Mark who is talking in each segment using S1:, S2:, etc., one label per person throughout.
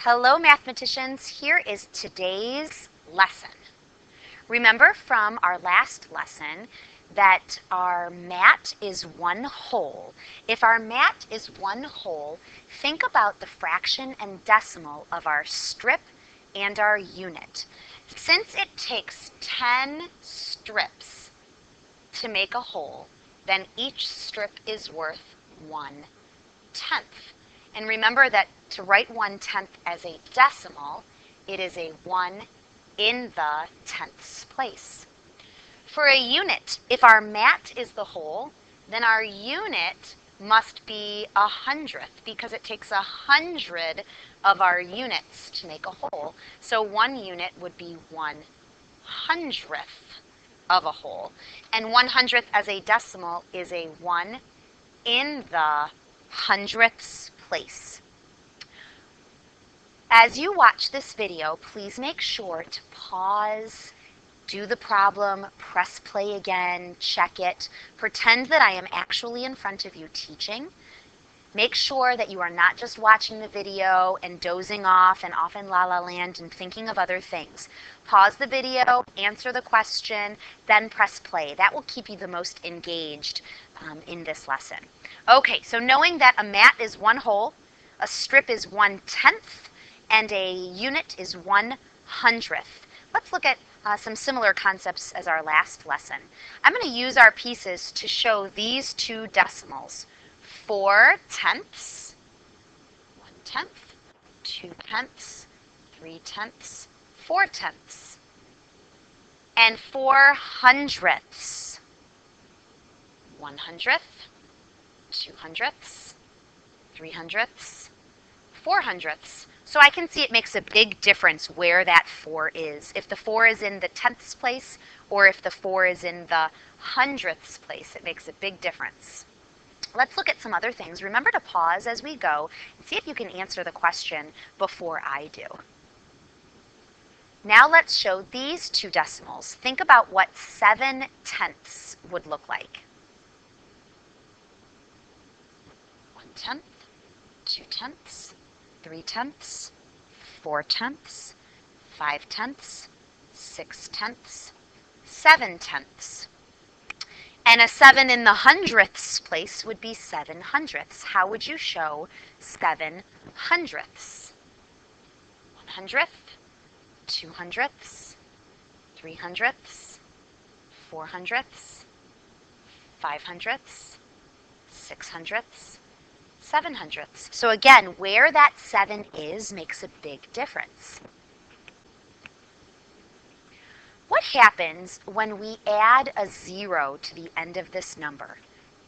S1: Hello mathematicians, here is today's lesson. Remember from our last lesson that our mat is one whole. If our mat is one whole, think about the fraction and decimal of our strip and our unit. Since it takes 10 strips to make a whole, then each strip is worth 1/10. And remember that to write 1/10 as a decimal, it is a 1 in the tenths place. For a unit, if our mat is the whole, then our unit must be 100th because it takes 100 of our units to make a whole. So 1 unit would be 1/100th of a whole. And 100th as a decimal is a 1 in the hundredths place. As you watch this video, please make sure to pause, do the problem, press play again, check it, pretend that I am actually in front of you teaching. Make sure that you are not just watching the video and dozing off and off in la la land and thinking of other things. Pause the video, answer the question, then press play. That will keep you the most engaged in this lesson. Okay, so knowing that a mat is one whole, a strip is 1/10, and a unit is 1/100th. Let's look at some similar concepts as our last lesson. I'm going to use our pieces to show these two decimals. 4/10, 1/10, 2/10, 3/10, 4/10, and 4/100ths. 1/100th, 2/100ths, 3/100ths, 4/100ths. So I can see it makes a big difference where that 4 is. If the 4 is in the tenths place or if the 4 is in the hundredths place, it makes a big difference. Let's look at some other things. Remember to pause as we go and see if you can answer the question before I do. Now let's show these two decimals. Think about what 7/10 would look like. 1/10, 2/10, 3/10, 4/10, 5/10, 6/10, 7/10. And a 7 in the hundredths place would be 7/100ths. How would you show 7/100ths? 1/100th, 2/100ths, 3/100ths, 4/100ths, 5/100ths, 6/100ths, 7/100ths. So again, where that 7 is makes a big difference. What happens when we add a 0 to the end of this number?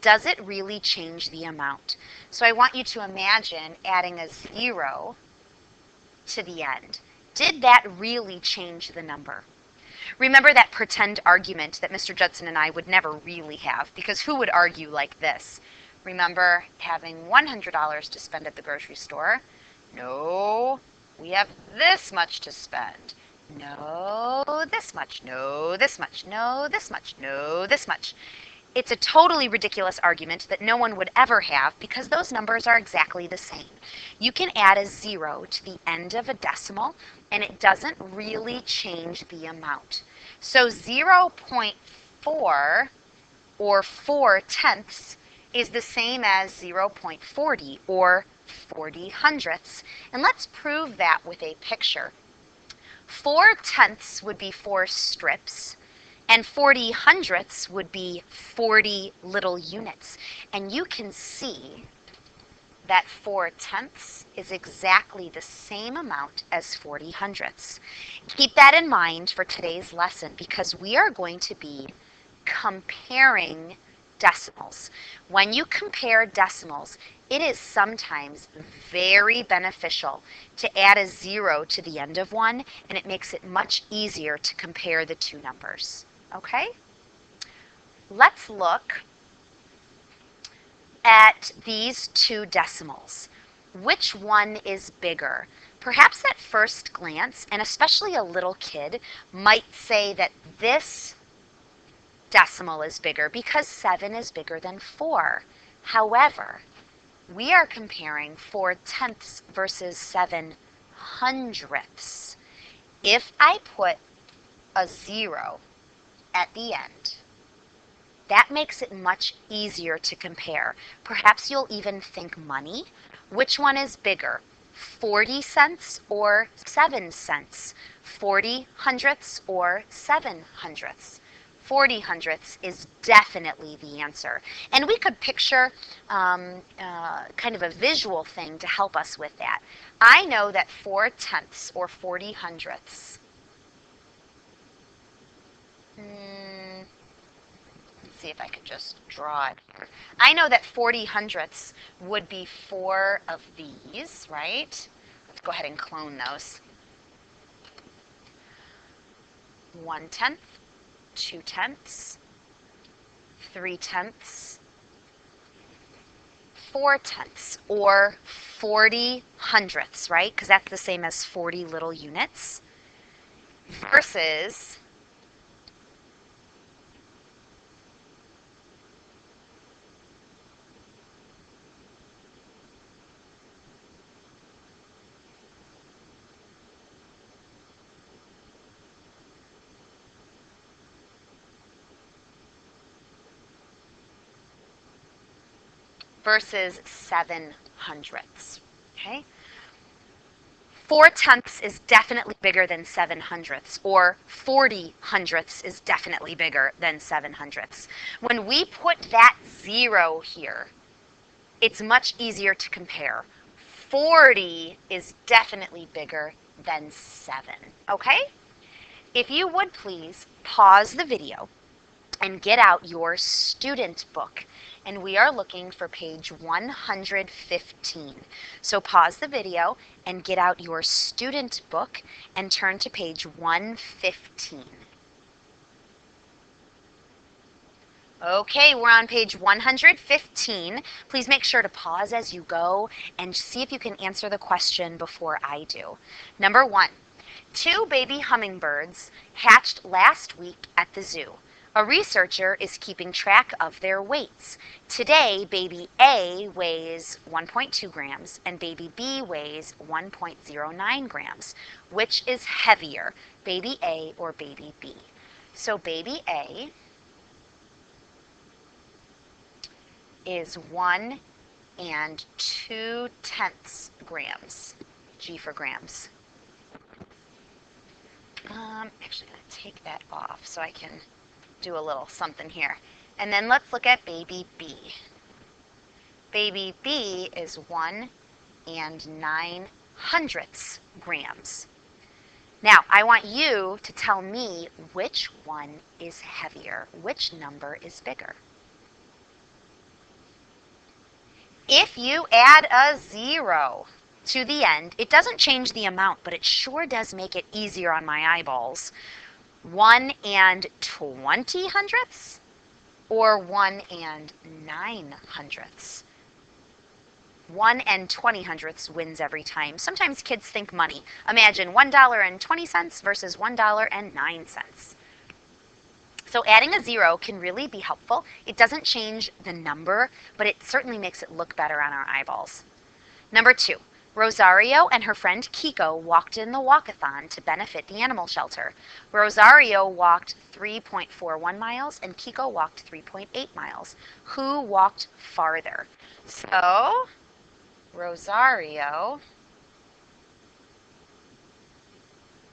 S1: Does it really change the amount? So I want you to imagine adding a 0 to the end. Did that really change the number? Remember that pretend argument that Mr. Judson and I would never really have, because who would argue like this? Remember having $100 to spend at the grocery store? No, we have this much to spend. No, this much. No, this much. No, this much. No, this much. It's a totally ridiculous argument that no one would ever have because those numbers are exactly the same. You can add a 0 to the end of a decimal and it doesn't really change the amount. So 0.4 or 4/10 is the same as 0.40 or 40/100ths. And let's prove that with a picture. 4/10 would be 4 strips, and 40/100ths would be 40 little units. And you can see that 4/10 is exactly the same amount as 40/100ths. Keep that in mind for today's lesson because we are going to be comparing decimals. When you compare decimals, it is sometimes very beneficial to add a 0 to the end of one, and it makes it much easier to compare the two numbers. Okay? Let's look at these two decimals. Which one is bigger? Perhaps at first glance, and especially a little kid, might say that this decimal is bigger because 7 is bigger than 4. However, we are comparing 4/10 versus 7/100. hundredths. If I put a 0 at the end, that makes it much easier to compare. Perhaps you'll even think money. Which one is bigger, 40 cents or 7 cents? 40 hundredths or 7 hundredths? 40 hundredths is definitely the answer. And we could picture kind of a visual thing to help us with that. I know that 4 tenths or 40 hundredths. Let's see if I could just draw it. I know that 40 hundredths would be 4 of these, right? Let's go ahead and clone those. 1 tenth, 2 tenths, 3 tenths, 4 tenths, or 40 hundredths, right? Because that's the same as 40 little units, versus versus 7 hundredths, okay? 4 tenths is definitely bigger than 7 hundredths, or 40 hundredths is definitely bigger than 7 hundredths. When we put that 0 here, it's much easier to compare. 40 is definitely bigger than 7, okay? If you would please pause the video and get out your student book. And we are looking for page 115. So pause the video and get out your student book and turn to page 115. Okay, we're on page 115. Please make sure to pause as you go and see if you can answer the question before I do. Number 1, 2 baby hummingbirds hatched last week at the zoo. A researcher is keeping track of their weights. Today, baby A weighs 1.2 grams and baby B weighs 1.09 grams. Which is heavier, baby A or baby B? So baby A is 1 and 2 tenths grams. G for grams. Actually, I'm going to take that off so I can do a little something here. And then let's look at baby B. Baby B is 1 and 9 hundredths grams. Now, I want you to tell me which one is heavier, which number is bigger. If you add a 0 to the end, it doesn't change the amount, but it sure does make it easier on my eyeballs. 1 and 20 hundredths or 1 and 9 hundredths? 1 and 20 hundredths wins every time. Sometimes kids think money. Imagine $1.20 versus $1.09. So adding a 0 can really be helpful. It doesn't change the number, but it certainly makes it look better on our eyeballs. Number 2. Rosario and her friend Kiko walked in the walkathon to benefit the animal shelter. Rosario walked 3.41 miles and Kiko walked 3.8 miles. Who walked farther? So, Rosario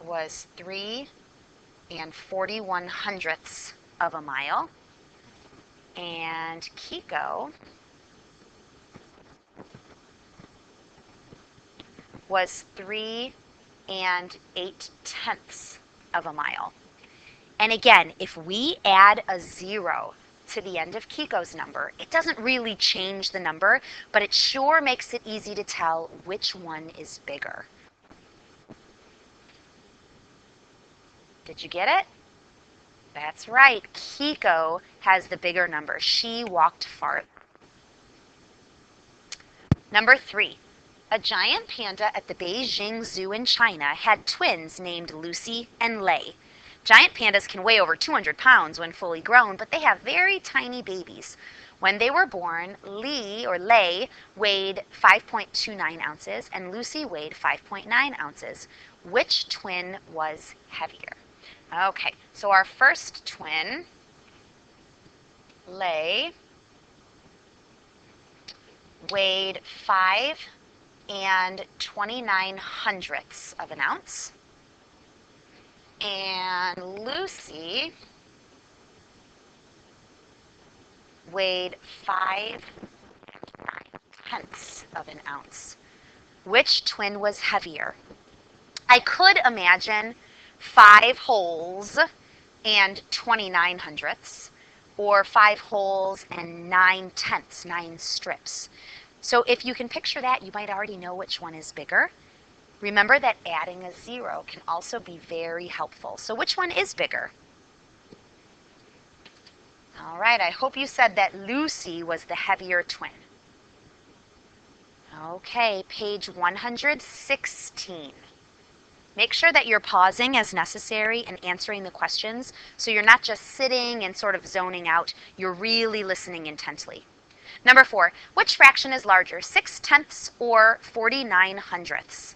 S1: was 3 and 41 hundredths of a mile, and Kiko was 3 and 8 tenths of a mile. And again, if we add a 0 to the end of Kiko's number, it doesn't really change the number, but it sure makes it easy to tell which one is bigger. Did you get it? That's right. Kiko has the bigger number. She walked farther. Number 3. A giant panda at the Beijing Zoo in China had twins named Lucy and Lei. Giant pandas can weigh over 200 pounds when fully grown, but they have very tiny babies. When they were born, Lay weighed 5.29 ounces and Lucy weighed 5.9 ounces. Which twin was heavier? Okay, so our first twin, Lay, weighed 5 and 29 hundredths of an ounce. And Lucy weighed 5/9 of an ounce. Which twin was heavier? I could imagine 5 wholes and 29 hundredths, or 5 wholes and 9/10, 9 strips. So if you can picture that, you might already know which one is bigger. Remember that adding a 0 can also be very helpful. So which one is bigger? All right, I hope you said that Lucy was the heavier twin. Okay, page 116. Make sure that you're pausing as necessary and answering the questions so you're not just sitting and sort of zoning out, you're really listening intently. Number 4, which fraction is larger, 6/10 or 49 hundredths?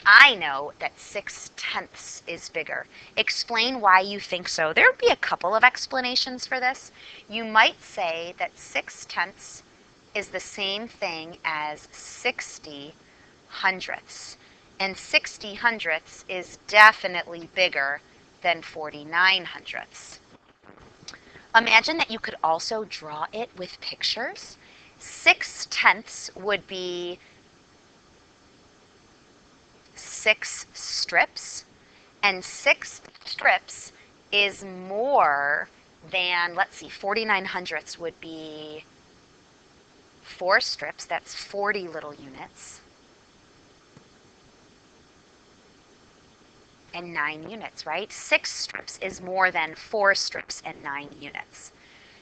S1: I know that 6/10 is bigger. Explain why you think so. There would be a couple of explanations for this. You might say that 6/10 is the same thing as 60 hundredths. And 60 hundredths is definitely bigger than 49 hundredths. Imagine that you could also draw it with pictures. 6/10 would be 6 strips, and 6 strips is more than, let's see, 49 hundredths would be 4 strips, that's 40 little units, and 9 units, right? 6 strips is more than 4 strips and 9 units.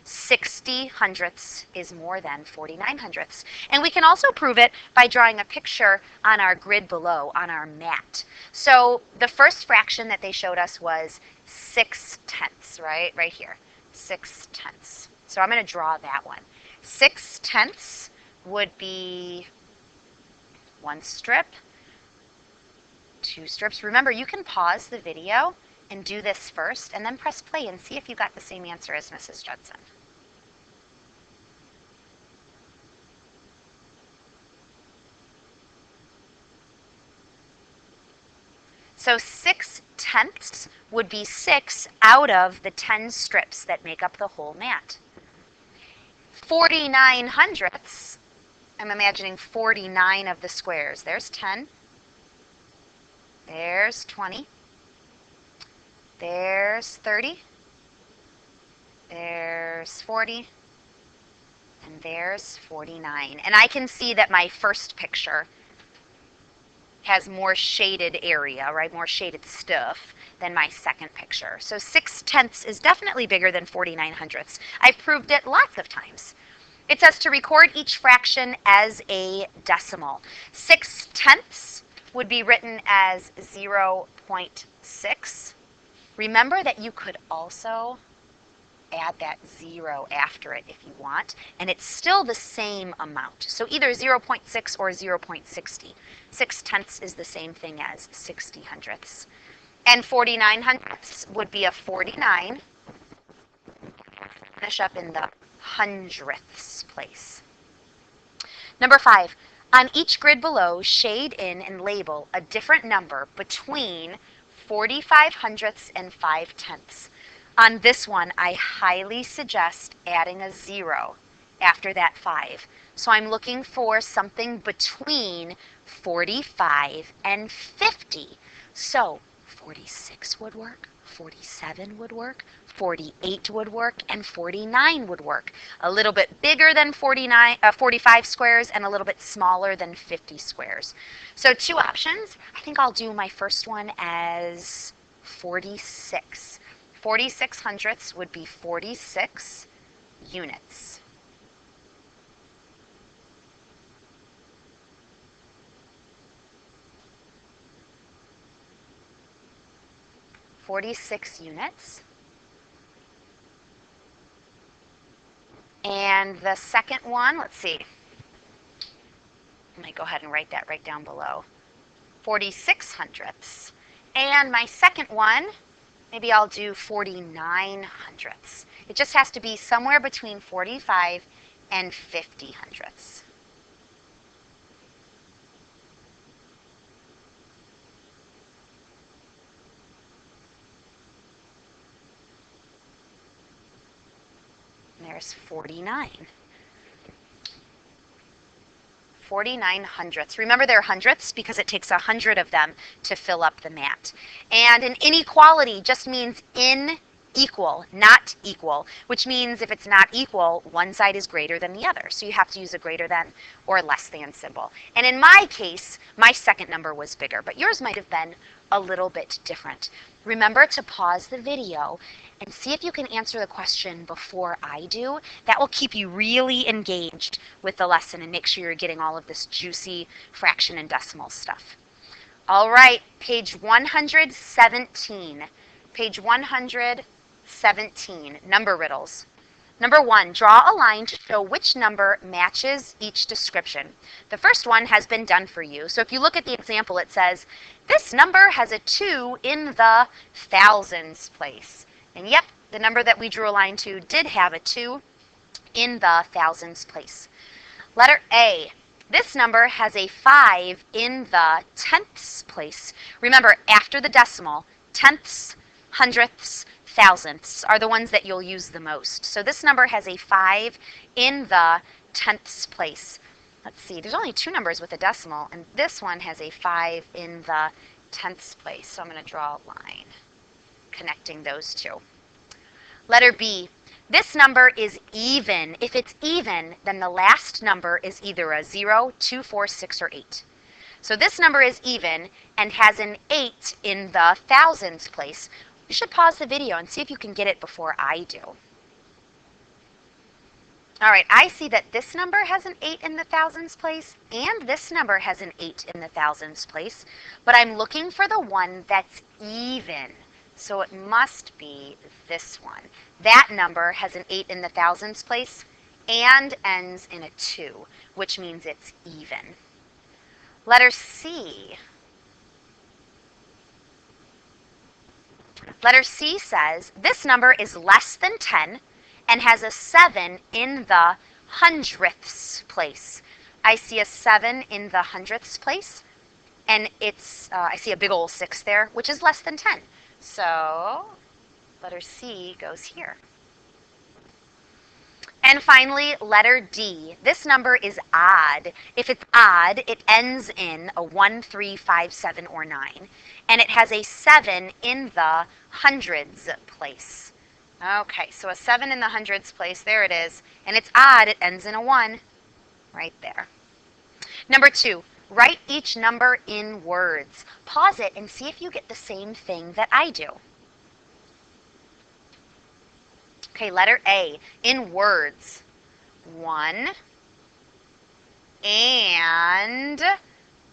S1: 60 hundredths is more than 49 hundredths. And we can also prove it by drawing a picture on our grid below, on our mat. So the first fraction that they showed us was 6/10, right? Right here, 6/10. So I'm going to draw that one. 6/10 would be 1 strip, 2 strips. Remember, you can pause the video and do this first and then press play and see if you got the same answer as Mrs. Judson. So 6/10 would be 6 out of the 10 strips that make up the whole mat. 49 hundredths, I'm imagining 49 of the squares. There's 10. There's 20. There's 30. There's 40. And there's 49. And I can see that my first picture has more shaded area, right, more shaded stuff than my second picture. So 6/10 is definitely bigger than 49 hundredths. I've proved it lots of times. It says to record each fraction as a decimal. 6/10 would be written as 0.6. Remember that you could also add that 0 after it if you want, and it's still the same amount. So either 0.6 or 0.60. 6/10 is the same thing as 60 hundredths. And 49 hundredths would be a 49. Finish up in the hundredths place. Number 5, on each grid below, shade in and label a different number between 45 hundredths and 5/10. On this one, I highly suggest adding a 0 after that 5. So I'm looking for something between 45 and 50. So 46 would work, 47 would work, 48 would work, and 49 would work. A little bit bigger than 45 squares and a little bit smaller than 50 squares. So 2 options. I think I'll do my first one as 46. 46 hundredths would be 46 units. And the second one, let's see. I might go ahead and write that right down below. 46 hundredths. And my second one, maybe I'll do 49 hundredths. It just has to be somewhere between 45 and 50 hundredths. And there's 49. 49 hundredths. Remember they're hundredths because it takes 100 of them to fill up the mat. And an inequality just means equal, not equal, which means if it's not equal, one side is greater than the other. So you have to use a greater than or less than symbol. And in my case, my second number was bigger, but yours might have been a little bit different. Remember to pause the video and see if you can answer the question before I do. That will keep you really engaged with the lesson and make sure you're getting all of this juicy fraction and decimal stuff. All right, page 117. Page 117, number riddles. Number 1, draw a line to show which number matches each description. The first one has been done for you. So if you look at the example, it says, this number has a 2 in the thousands place. And yep, the number that we drew a line to did have a 2 in the thousands place. Letter A, this number has a 5 in the tenths place. Remember, after the decimal, tenths, hundredths, thousandths are the ones that you'll use the most. So this number has a 5 in the tenths place. Let's see, there's only 2 numbers with a decimal, and this one has a 5 in the tenths place. So I'm going to draw a line connecting those two. Letter B, this number is even. If it's even, then the last number is either a 0, 2, 4, 6, or 8. So this number is even and has an 8 in the thousands place. You should pause the video and see if you can get it before I do. All right, I see that this number has an 8 in the thousands place and this number has an 8 in the thousands place, but I'm looking for the one that's even. So it must be this one. That number has an 8 in the thousands place and ends in a 2, which means it's even. Letter C. Letter C says, this number is less than 10 and has a 7 in the hundredths place. I see a 7 in the hundredths place, and I see a big old 6 there, which is less than 10. So letter C goes here. And finally, letter D. This number is odd. If it's odd, it ends in a 1, 3, 5, 7, or 9. And it has a 7 in the hundreds place. Okay, so a 7 in the hundreds place, there it is. And it's odd, it ends in a 1 right there. Number 2, write each number in words. Pause it and see if you get the same thing that I do. Okay, letter A, in words. 1 and,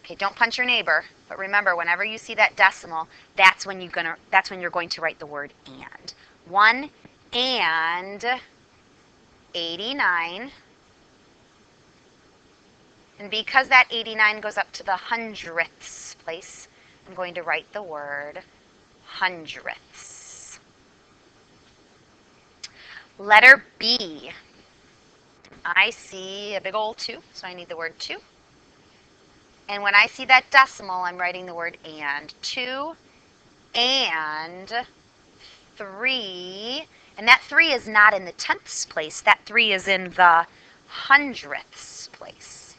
S1: okay, don't punch your neighbor, but remember, whenever you see that decimal, that's when you're going to write the word and. 1 and 89. And because that 89 goes up to the hundredths place, I'm going to write the word hundredths. Letter B. I see a big old 2, so I need the word 2. And when I see that decimal, I'm writing the word and. 2 and 3. And that 3 is not in the tenths place. That 3 is in the hundredths place.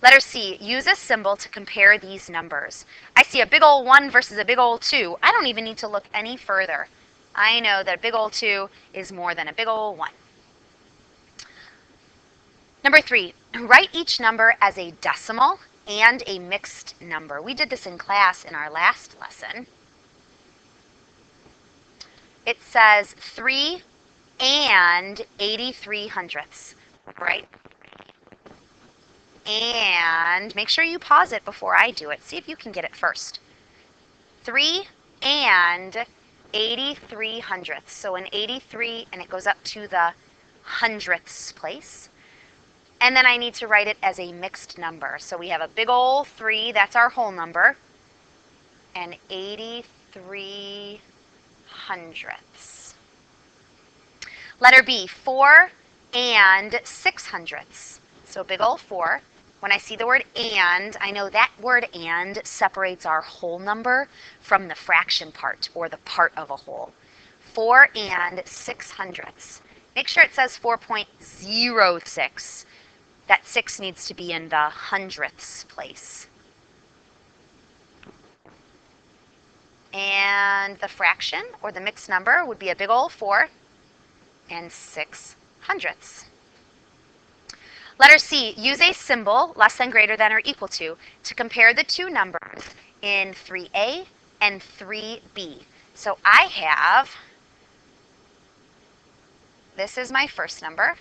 S1: Letter C, use a symbol to compare these numbers. I see a big old 1 versus a big old 2. I don't even need to look any further. I know that a big old 2 is more than a big old 1. Number 3, write each number as a decimal and a mixed number. We did this in class in our last lesson. It says 3 and 83 hundredths, right? And make sure you pause it before I do it. See if you can get it first. 3 and 83 hundredths. So an 83, and it goes up to the hundredths place. And then I need to write it as a mixed number. So we have a big old 3, that's our whole number, and 83 hundredths. Letter B, 4 and 6 hundredths. So big old 4. When I see the word and, I know that word and separates our whole number from the fraction part, or the part of a whole. 4 and 6 hundredths. Make sure it says 4.06. That 6 needs to be in the hundredths place. And the fraction, or the mixed number, would be a big old 4 and 6 hundredths. Letter C, use a symbol, less than, greater than, or equal to compare the two numbers in 3A and 3B. So I have, this is my first number,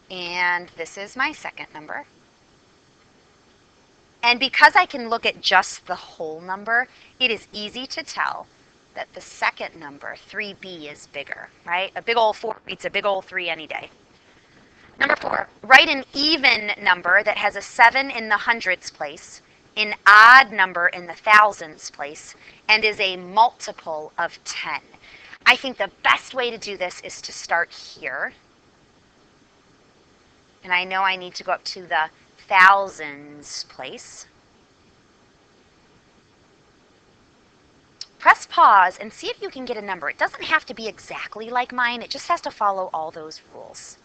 S1: and this is my second number. And because I can look at just the whole number, it is easy to tell that the second number, 3B, is bigger, right? A big old 4 beats a big old 3 any day. Number 4, write an even number that has a 7 in the hundredths place, an odd number in the thousands place, and is a multiple of 10. I think the best way to do this is to start here. And I know I need to go up to the thousands place. Press pause and see if you can get a number. It doesn't have to be exactly like mine. It just has to follow all those rules.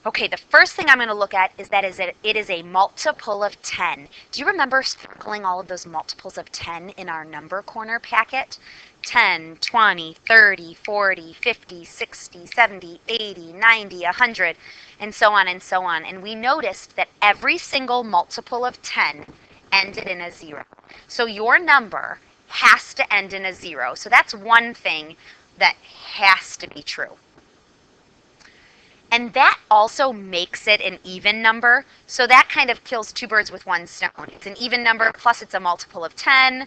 S1: Okay, the first thing I'm going to look at is that it is a multiple of 10. Do you remember circling all of those multiples of 10 in our number corner packet? 10, 20, 30, 40, 50, 60, 70, 80, 90, 100, and so on and so on. And we noticed that every single multiple of 10 ended in a 0. So your number has to end in a 0. So that's one thing that has to be true. And that also makes it an even number. So that kind of kills two birds with one stone. It's an even number, plus it's a multiple of 10.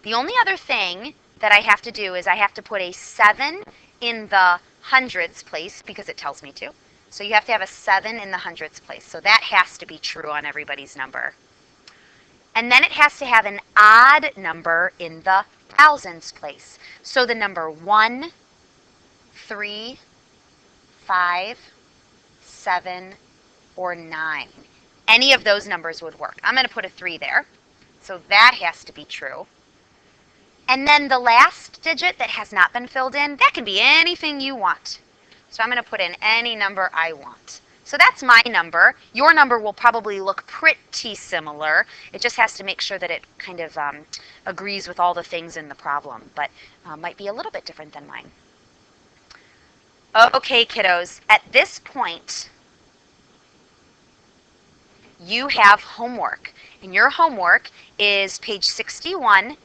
S1: The only other thing that I have to do is I have to put a 7 in the hundredths place, because it tells me to. So you have to have a 7 in the hundredths place. So that has to be true on everybody's number. And then it has to have an odd number in the thousands place. So the number 1, 3, 5, 7, or 9. Any of those numbers would work. I'm going to put a 3 there. So that has to be true. And then the last digit that has not been filled in, that can be anything you want. So I'm going to put in any number I want. So that's my number. Your number will probably look pretty similar. It just has to make sure that it kind of agrees with all the things in the problem, but might be a little bit different than mine. Okay, kiddos, at this point, you have homework. And your homework is page 61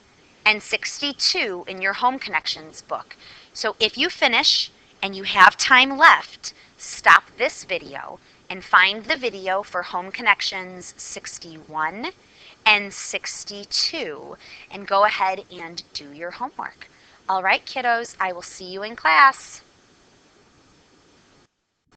S1: and 62 in your Home Connections book. So if you finish and you have time left, stop this video and find the video for Home Connections 61 and 62 and go ahead and do your homework. All right, kiddos, I will see you in class.